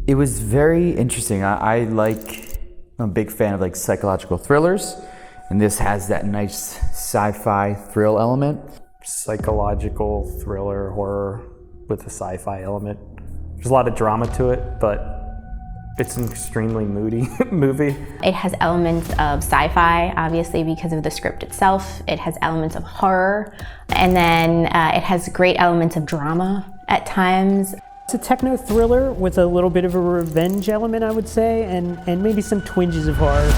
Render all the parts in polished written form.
It was very interesting. I'm a big fan of like psychological thrillers, and this has that nice sci-fi thrill element. Psychological thriller horror with a sci-fi element. There's a lot of drama to it, but it's an extremely moody movie. It has elements of sci-fi, obviously because of the script itself. It has elements of horror, and then it has great elements of drama at times. It's a techno thriller with a little bit of a revenge element, I would say, and maybe some twinges of horror.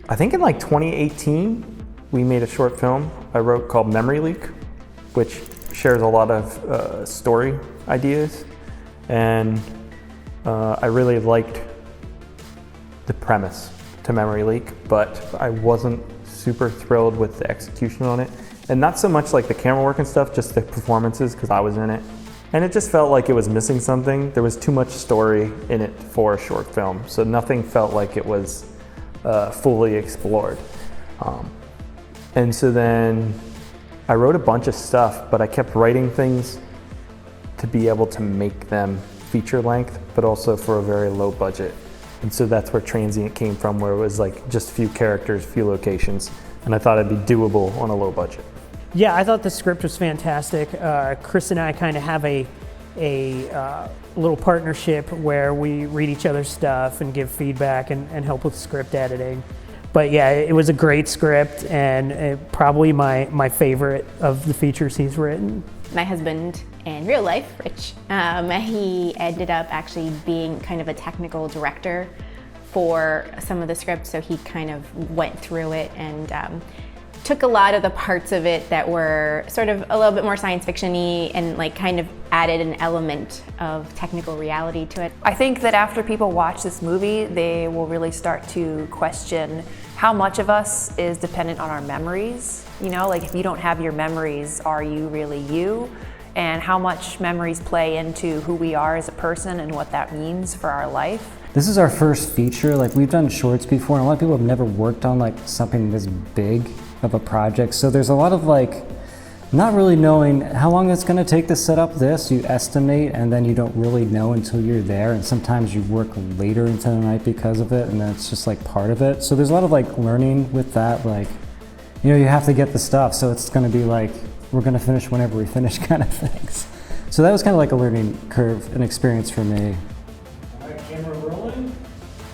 I think in like 2018, we made a short film I wrote called Memory Leak, which shares a lot of story ideas. And I really liked the premise to Memory Leak, but I wasn't super thrilled with the execution on it. And not so much like the camera work and stuff, just the performances, because I was in it. And it just felt like it was missing something. There was too much story in it for a short film, so nothing felt like it was fully explored. And so then I wrote a bunch of stuff, but I kept writing things to be able to make them feature length, but also for a very low budget. And so that's where Transient came from, where it was like just a few characters, few locations, and I thought it'd be doable on a low budget. Yeah, I thought the script was fantastic. Chris and I kind of have a little partnership where we read each other's stuff and give feedback and help with script editing. But yeah, it was a great script, and probably my favorite of the features he's written. My husband in real life, Rich, he ended up actually being kind of a technical director for some of the scripts, so he kind of went through it and took a lot of the parts of it that were sort of a little bit more science fiction-y and like kind of added an element of technical reality to it. I think that after people watch this movie, they will really start to question how much of us is dependent on our memories. You know, like if you don't have your memories, are you really you? And how much memories play into who we are as a person and what that means for our life. This is our first feature. Like, we've done shorts before, and a lot of people have never worked on like something this big of a project. So there's a lot of like not really knowing how long it's going to take to set up this. You estimate, and then you don't really know until you're there, and sometimes you work later into the night because of it, and then it's just like part of it. So there's a lot of like learning with that, like, you know, you have to get the stuff, so it's going to be like we're going to finish whenever we finish kind of things. So that was kind of like a learning curve, an experience for me. All right, camera rolling,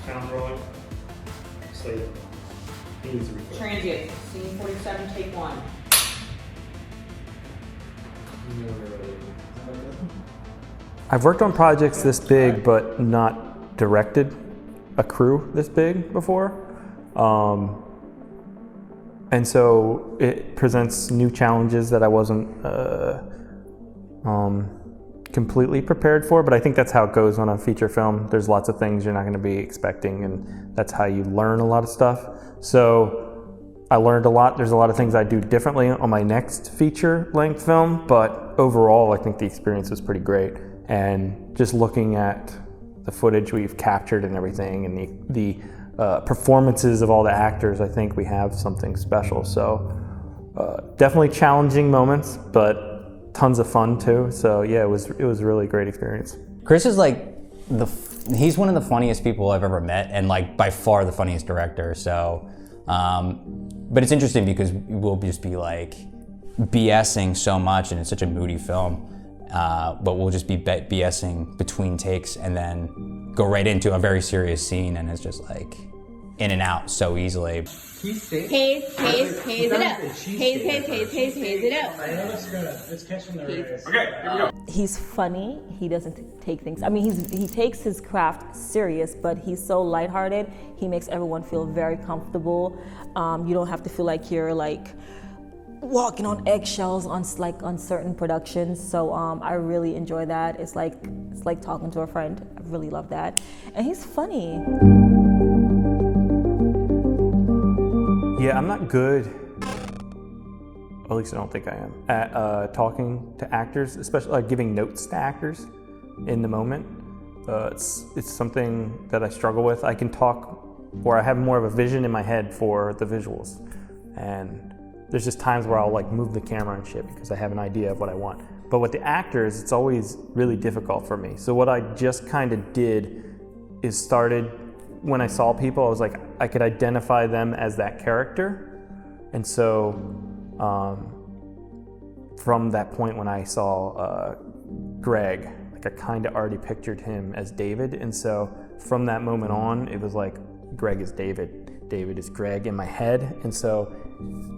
sound rolling, slate. Transient, scene 47, take 1. I've worked on projects this big, but not directed a crew this big before. And so it presents new challenges that I wasn't completely prepared for, but I think that's how it goes on a feature film. There's lots of things you're not going to be expecting, and that's how you learn a lot of stuff. So I learned a lot. There's a lot of things I do differently on my next feature-length film, but overall, I think the experience was pretty great. And just looking at the footage we've captured and everything, and the performances of all the actors, I think we have something special. So definitely challenging moments, but tons of fun too. So yeah, it was a really great experience. Chris is like he's one of the funniest people I've ever met, and like by far the funniest director. So, but it's interesting because we'll just be like BSing so much, and it's such a moody film. But we'll just be BSing between takes and then go right into a very serious scene, and it's just like in and out so easily. Haze it up. Haze it up. I know it's good. It's catching the rays. Okay, here we go. He's funny. He doesn't take things. I mean, he takes his craft serious, but he's so lighthearted. He makes everyone feel very comfortable. You don't have to feel like you're like walking on eggshells on certain productions. So I really enjoy that. It's like talking to a friend. I really love that. And he's funny. Yeah, I'm not good, or at least I don't think I am, at talking to actors, especially like giving notes to actors in the moment. It's something that I struggle with. I can talk or I have more of a vision in my head for the visuals. And there's just times where I'll like move the camera and shit because I have an idea of what I want. But with the actors, it's always really difficult for me. So what I just kind of did is started, when I saw people, I was like, I could identify them as that character. And so from that point when I saw Greg, like I kind of already pictured him as David. And so from that moment on, it was like, Greg is David, David is Greg in my head. And so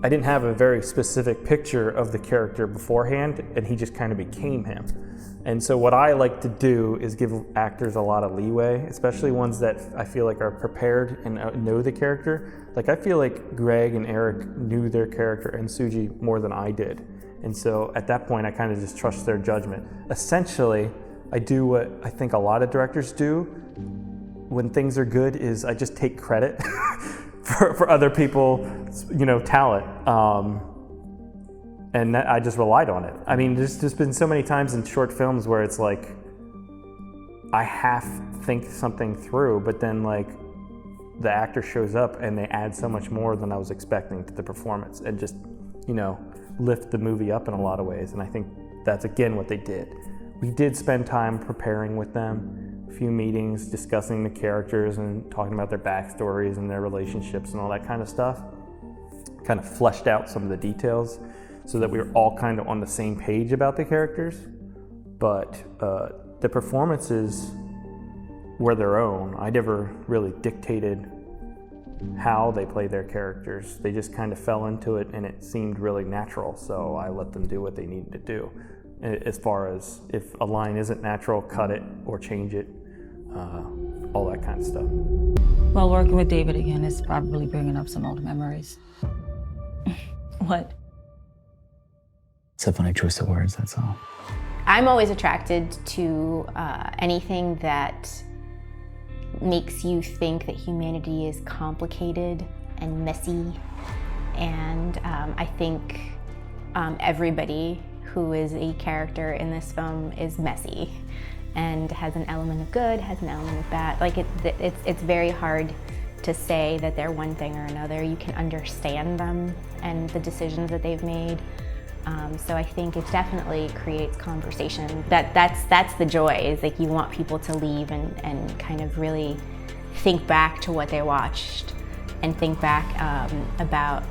I didn't have a very specific picture of the character beforehand, and he just kind of became him. And so what I like to do is give actors a lot of leeway, especially ones that I feel like are prepared and know the character. Like I feel like Greg and Eric knew their character and Sugey more than I did. And so at that point, I kind of just trust their judgment. Essentially, I do what I think a lot of directors do when things are good, is I just take credit for other people's, talent. And I just relied on it. I mean, there's just been so many times in short films where it's like, I half think something through, but then like the actor shows up and they add so much more than I was expecting to the performance, and just, lift the movie up in a lot of ways. And I think that's again what they did. We did spend time preparing with them, a few meetings, discussing the characters and talking about their backstories and their relationships and all that kind of stuff. Kind of fleshed out some of the details so that we were all kind of on the same page about the characters. But the performances were their own. I never really dictated how they play their characters. They just kind of fell into it, and it seemed really natural, so I let them do what they needed to do. As far as if a line isn't natural, cut it or change it, all that kind of stuff. Well, working with David again is probably bringing up some old memories. What? It's a funny choice of words, that's all. I'm always attracted to anything that makes you think that humanity is complicated and messy. And I think everybody who is a character in this film is messy and has an element of good, has an element of bad. Like it's very hard to say that they're one thing or another. You can understand them and the decisions that they've made. So I think it definitely creates conversation. That's the joy, is like you want people to leave and kind of really think back to what they watched and think back about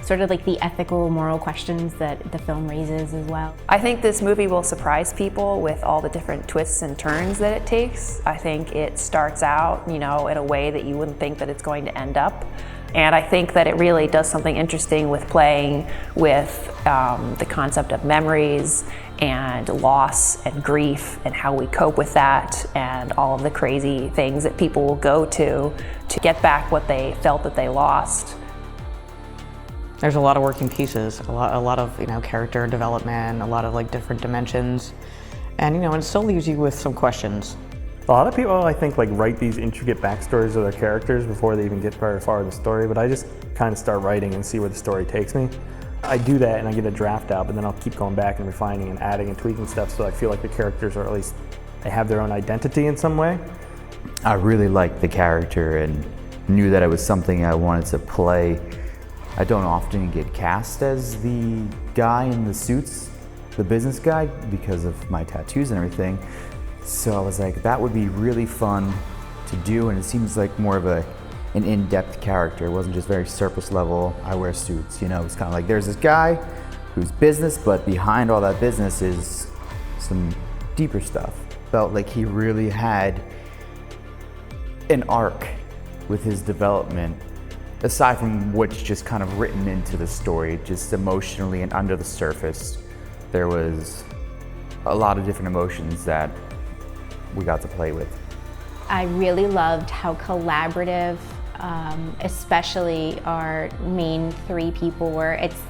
sort of like the ethical, moral questions that the film raises as well. I think this movie will surprise people with all the different twists and turns that it takes. I think it starts out, in a way that you wouldn't think that it's going to end up. And I think that it really does something interesting with playing with the concept of memories and loss and grief and how we cope with that and all of the crazy things that people will go to get back what they felt that they lost. There's a lot of working pieces, a lot of character development, a lot of like different dimensions, and it still leaves you with some questions. A lot of people, I think, write these intricate backstories of their characters before they even get very far in the story, but I just kind of start writing and see where the story takes me. I do that and I get a draft out, but then I'll keep going back and refining and adding and tweaking stuff, so I feel like the characters are, at least, they have their own identity in some way. I really liked the character and knew that it was something I wanted to play. I don't often get cast as the guy in the suits, the business guy, because of my tattoos and everything. So I was like, that would be really fun to do, and it seems like more of an in-depth character. It wasn't just very surface level, I wear suits, It's kind of like there's this guy who's business, but behind all that business is some deeper stuff. Felt like he really had an arc with his development, aside from what's just kind of written into the story, just emotionally and under the surface. There was a lot of different emotions that we got to play with. I really loved how collaborative, especially our main three people were. It's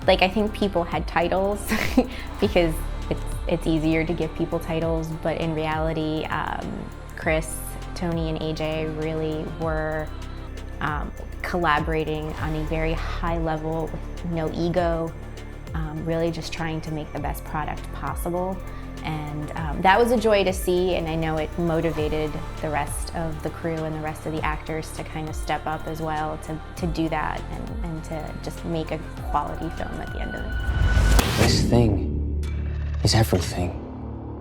like, I think people had titles because it's easier to give people titles, but in reality, Chris, Tony, and AJ really were collaborating on a very high level with no ego, really just trying to make the best product possible. And that was a joy to see, and I know it motivated the rest of the crew and the rest of the actors to kind of step up as well to do that and to just make a quality film at the end of it. This thing is everything.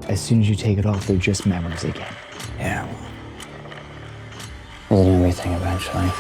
As soon as you take it off, they're just memories again. Yeah. Isn't everything eventually?